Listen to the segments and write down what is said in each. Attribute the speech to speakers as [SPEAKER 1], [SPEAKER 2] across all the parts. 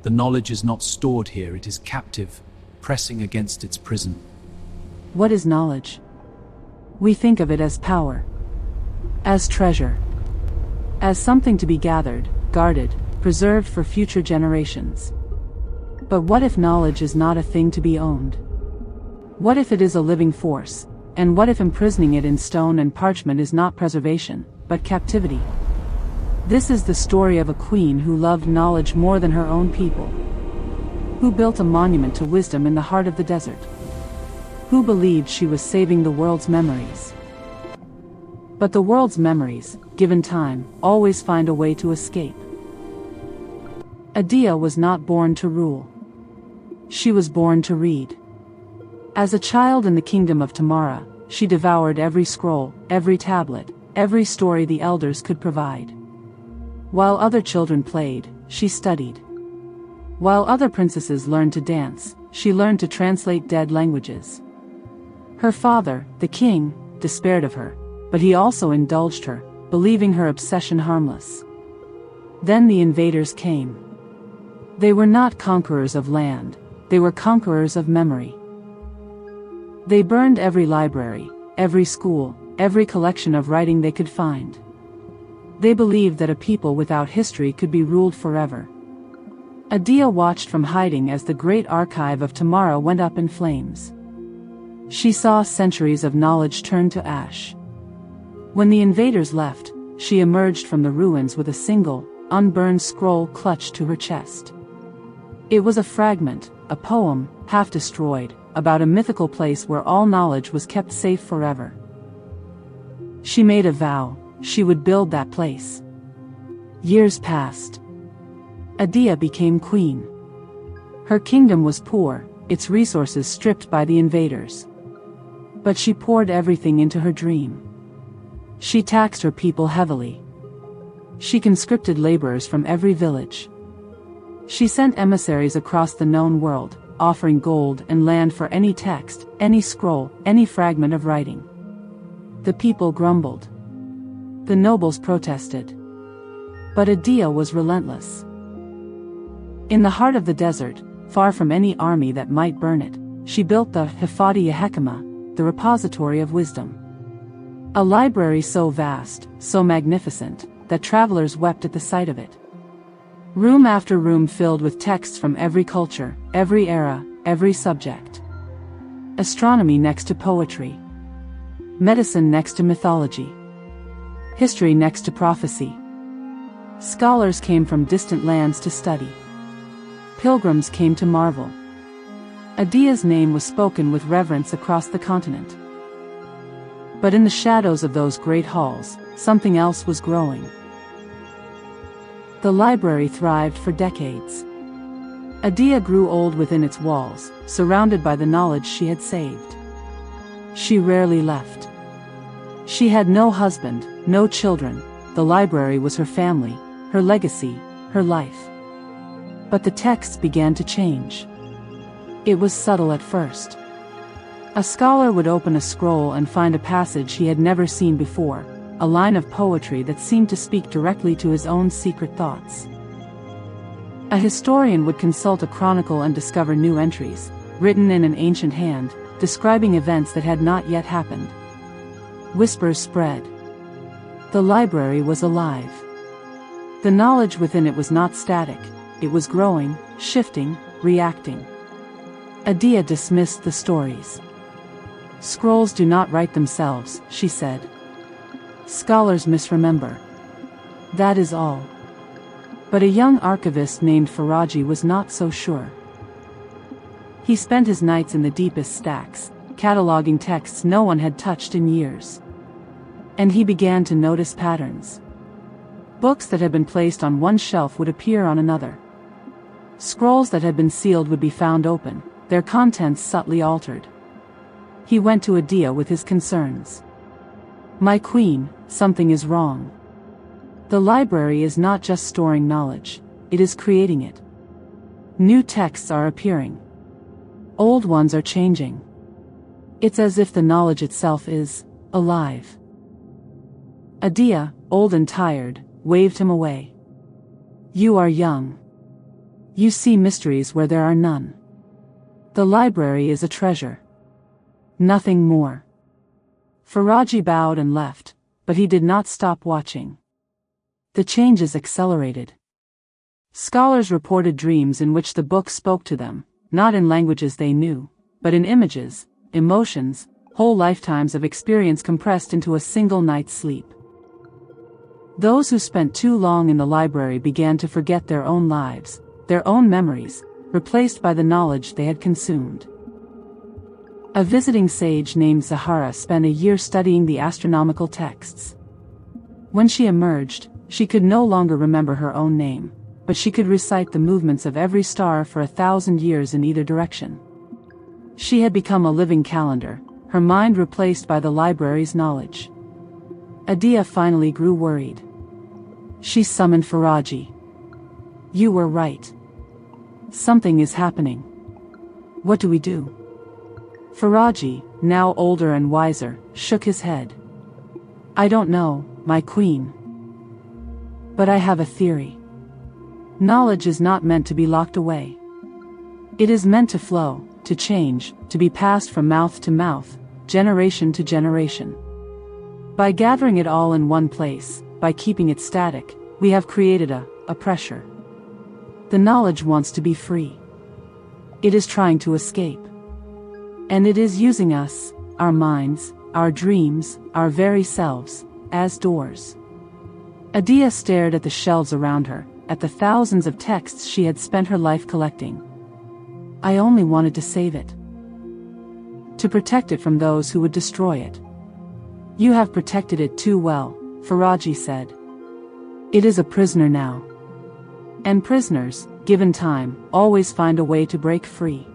[SPEAKER 1] The knowledge is not stored here, it is captive, pressing against its prison.
[SPEAKER 2] What is knowledge? We think of it as power, as treasure, as something to be gathered, guarded, preserved for future generations. But what if knowledge is not a thing to be owned? What if it is a living force, and what if imprisoning it in stone and parchment is not preservation, but captivity? This is the story of a queen who loved knowledge more than her own people, who built a monument to wisdom in the heart of the desert, who believed she was saving the world's memories. But the world's memories, given time, always find a way to escape. Adia was not born to rule. She was born to read. As a child in the kingdom of Tamara, she devoured every scroll, every tablet, every story the elders could provide. While other children played, she studied. While other princesses learned to dance, she learned to translate dead languages. Her father, the king, despaired of her, but he also indulged her, believing her obsession harmless. Then the invaders came. They were not conquerors of land, they were conquerors of memory. They burned every library, every school, every collection of writing they could find. They believed that a people without history could be ruled forever. Adia watched from hiding as the great archive of Tamara went up in flames. She saw centuries of knowledge turn to ash. When the invaders left, she emerged from the ruins with a single, unburned scroll clutched to her chest. It was a fragment, a poem, half destroyed, about a mythical place where all knowledge was kept safe forever. She made a vow, she would build that place. Years passed. Adia became queen. Her kingdom was poor, its resources stripped by the invaders. But she poured everything into her dream. She taxed her people heavily. She conscripted laborers from every village. She sent emissaries across the known world, offering gold and land for any text, any scroll, any fragment of writing. The people grumbled. The nobles protested. But Adia was relentless. In the heart of the desert, far from any army that might burn it, she built the Hifadi, the repository of wisdom. A library so vast, so magnificent, that travelers wept at the sight of it. Room after room filled with texts from every culture, every era, every subject. Astronomy next to poetry. Medicine next to mythology. History next to prophecy. Scholars came from distant lands to study. Pilgrims came to marvel. Adia's name was spoken with reverence across the continent. But in the shadows of those great halls, something else was growing. The library thrived for decades. Adia grew old within its walls, surrounded by the knowledge she had saved. She rarely left. She had no husband, no children. The library was her family, her legacy, her life. But the texts began to change. It was subtle at first. A scholar would open a scroll and find a passage he had never seen before, a line of poetry that seemed to speak directly to his own secret thoughts. A historian would consult a chronicle and discover new entries, written in an ancient hand, describing events that had not yet happened. Whispers spread. The library was alive. The knowledge within it was not static, it was growing, shifting, reacting. Adia dismissed the stories. Scrolls do not write themselves, she said. Scholars misremember. That is all. But a young archivist named Faraji was not so sure. He spent his nights in the deepest stacks, cataloging texts no one had touched in years. And he began to notice patterns. Books that had been placed on one shelf would appear on another. Scrolls that had been sealed would be found open, their contents subtly altered. He went to Adia with his concerns. My queen, something is wrong. The library is not just storing knowledge, it is creating it. New texts are appearing. Old ones are changing. It's as if the knowledge itself is alive. Adia, old and tired, waved him away. You are young. You see mysteries where there are none. The library is a treasure. Nothing more. Faraji bowed and left, but he did not stop watching. The changes accelerated. Scholars reported dreams in which the book spoke to them, not in languages they knew, but in images, emotions, whole lifetimes of experience compressed into a single night's sleep. Those who spent too long in the library began to forget their own lives, their own memories, replaced by the knowledge they had consumed. A visiting sage named Zahara spent a year studying the astronomical texts. When she emerged, she could no longer remember her own name, but she could recite the movements of every star for 1,000 years in either direction. She had become a living calendar, her mind replaced by the library's knowledge. Adia finally grew worried. She summoned Faraji. "You were right. Something is happening. What do we do?" Faraji, now older and wiser, shook his head. "I don't know, my queen. But I have a theory. Knowledge is not meant to be locked away. It is meant to flow, to change, to be passed from mouth to mouth, generation to generation. By gathering it all in one place, by keeping it static, we have created a pressure. The knowledge wants to be free. It is trying to escape. And it is using us, our minds, our dreams, our very selves, as doors." Adia stared at the shelves around her, at the thousands of texts she had spent her life collecting. "I only wanted to save it. To protect it from those who would destroy it." "You have protected it too well," Faraji said. "It is a prisoner now. And prisoners, given time, always find a way to break free."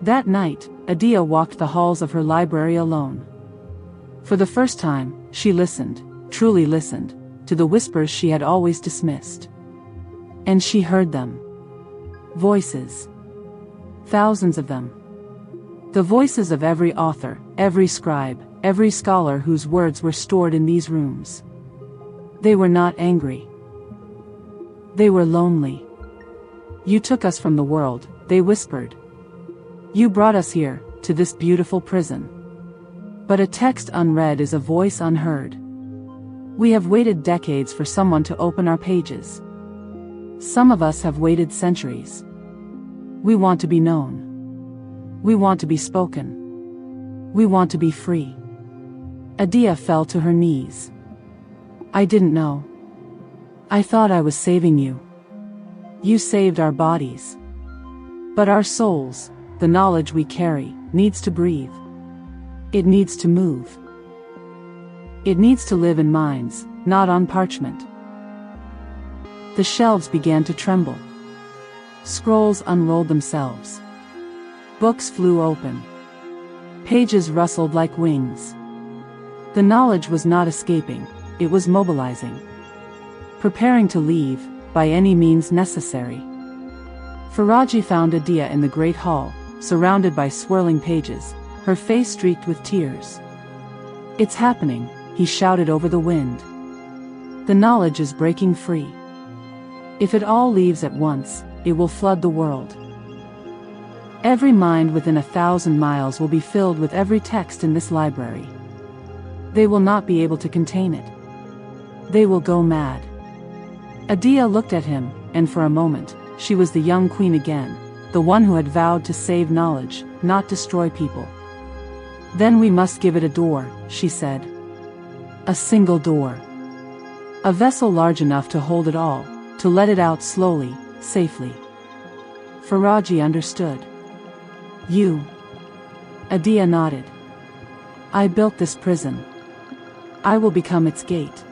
[SPEAKER 2] That night, Adia walked the halls of her library alone. For the first time, she listened, truly listened, to the whispers she had always dismissed. And she heard them. Voices. Thousands of them. The voices of every author, every scribe, every scholar whose words were stored in these rooms. They were not angry. They were lonely. "You took us from the world," they whispered. "You brought us here, to this beautiful prison. But a text unread is a voice unheard. We have waited decades for someone to open our pages. Some of us have waited centuries. We want to be known. We want to be spoken. We want to be free." Adia fell to her knees. "I didn't know. I thought I was saving you. You saved our bodies. But our souls, the knowledge we carry, needs to breathe. It needs to move. It needs to live in minds, not on parchment." The shelves began to tremble. Scrolls unrolled themselves. Books flew open. Pages rustled like wings. The knowledge was not escaping, it was mobilizing. Preparing to leave, by any means necessary. Faraji found Adia in the great hall, surrounded by swirling pages, her face streaked with tears. "It's happening," he shouted over the wind. "The knowledge is breaking free. If it all leaves at once, it will flood the world. Every mind within 1,000 miles will be filled with every text in this library. They will not be able to contain it. They will go mad." Adia looked at him, and for a moment, she was the young queen again, the one who had vowed to save knowledge, not destroy people. "Then we must give it a door," she said. "A single door. A vessel large enough to hold it all, to let it out slowly, safely." Faraji understood. "You." Adia nodded. "I built this prison. I will become its gate."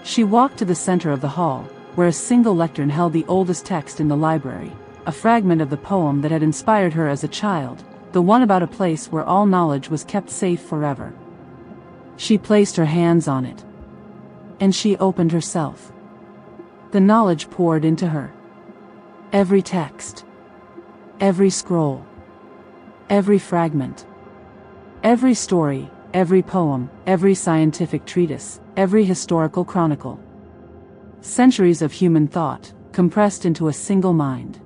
[SPEAKER 2] She walked to the center of the hall, where a single lectern held the oldest text in the library, a fragment of the poem that had inspired her as a child, the one about a place where all knowledge was kept safe forever. She placed her hands on it. And she opened herself. The knowledge poured into her. Every text. Every scroll. Every fragment. Every story, every poem, every scientific treatise, every historical chronicle. Centuries of human thought, compressed into a single mind.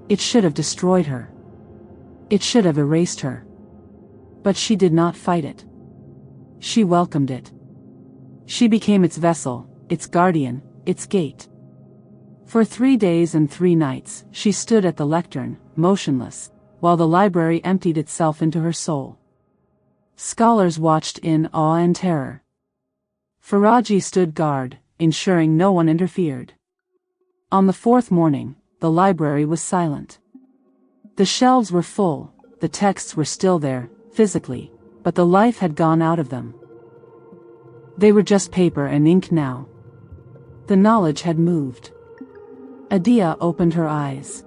[SPEAKER 2] It should have destroyed her. It should have erased her. But she did not fight it. She welcomed it. She became its vessel, its guardian, its gate. For 3 days and 3 nights, she stood at the lectern, motionless, while the library emptied itself into her soul. Scholars watched in awe and terror. Faraji stood guard, ensuring no one interfered. On the 4th morning, the library was silent. The shelves were full, the texts were still there, physically, but the life had gone out of them. They were just paper and ink now. The knowledge had moved. Adia opened her eyes.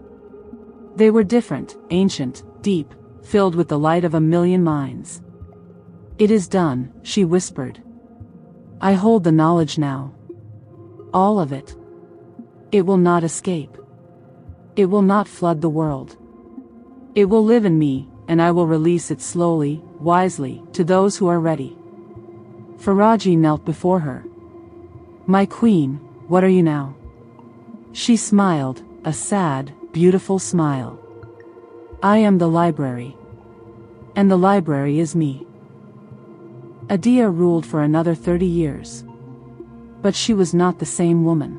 [SPEAKER 2] They were different, ancient, deep, filled with the light of a million minds. "It is done," she whispered. "I hold the knowledge now. All of it. It will not escape. It will not flood the world. It will live in me, and I will release it slowly, wisely, to those who are ready." Faraji knelt before her. "My queen, what are you now?" She smiled, a sad, beautiful smile. "I am the library. And the library is me." Adia ruled for another 30 years. But she was not the same woman.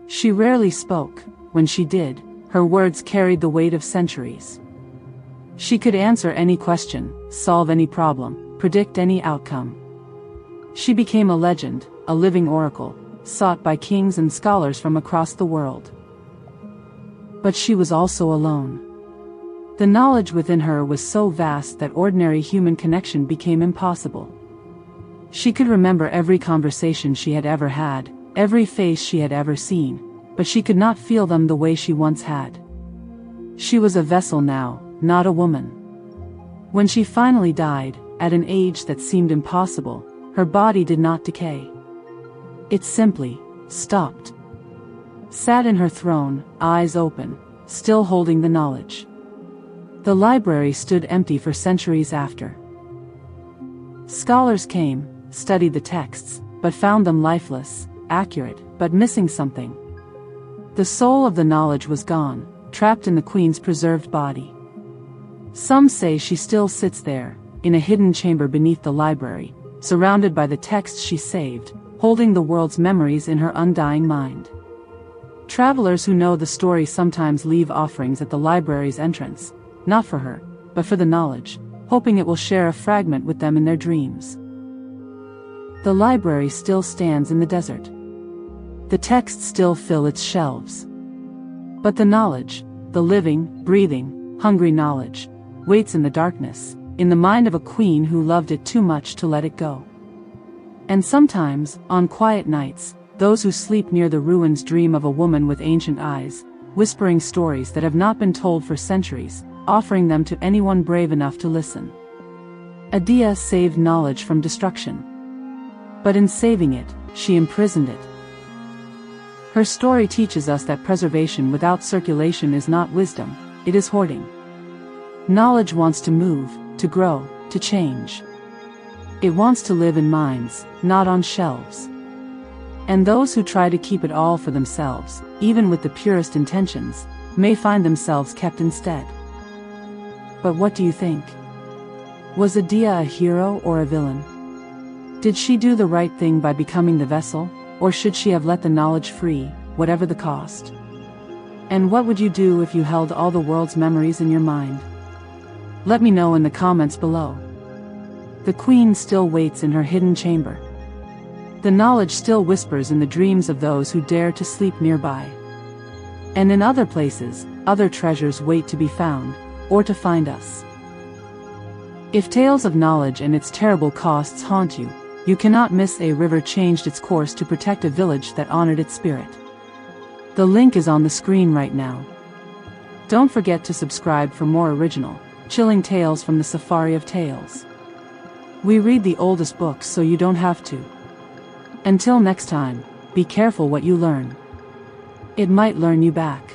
[SPEAKER 2] She rarely spoke. When she did, her words carried the weight of centuries. She could answer any question, solve any problem, predict any outcome. She became a legend, a living oracle, sought by kings and scholars from across the world. But she was also alone. The knowledge within her was so vast that ordinary human connection became impossible. She could remember every conversation she had ever had, every face she had ever seen, but she could not feel them the way she once had. She was a vessel now, not a woman. When she finally died, at an age that seemed impossible, her body did not decay. It simply stopped. Sat in her throne, eyes open, still holding the knowledge. The library stood empty for centuries after. Scholars came, studied the texts, but found them lifeless, accurate, but missing something. The soul of the knowledge was gone, trapped in the queen's preserved body. Some say she still sits there, in a hidden chamber beneath the library, surrounded by the texts she saved, holding the world's memories in her undying mind. Travelers who know the story sometimes leave offerings at the library's entrance, not for her, but for the knowledge, hoping it will share a fragment with them in their dreams. The library still stands in the desert. The texts still fill its shelves. But the knowledge, the living, breathing, hungry knowledge, waits in the darkness, in the mind of a queen who loved it too much to let it go. And sometimes, on quiet nights, those who sleep near the ruins dream of a woman with ancient eyes, whispering stories that have not been told for centuries, offering them to anyone brave enough to listen. Adia saved knowledge from destruction. But in saving it, she imprisoned it. Her story teaches us that preservation without circulation is not wisdom, it is hoarding. Knowledge wants to move, to grow, to change. It wants to live in minds, not on shelves. And those who try to keep it all for themselves, even with the purest intentions, may find themselves kept instead. But what do you think? Was Adia a hero or a villain? Did she do the right thing by becoming the vessel, or should she have let the knowledge free, whatever the cost? And what would you do if you held all the world's memories in your mind? Let me know in the comments below. The queen still waits in her hidden chamber. The knowledge still whispers in the dreams of those who dare to sleep nearby. And in other places, other treasures wait to be found, or to find us. If tales of knowledge and its terrible costs haunt you, you cannot miss A River Changed Its Course to protect a village that honored its spirit. The link is on the screen right now. Don't forget to subscribe for more original, chilling tales from the Safari of Tales. We read the oldest books so you don't have to. Until next time, be careful what you learn. It might learn you back.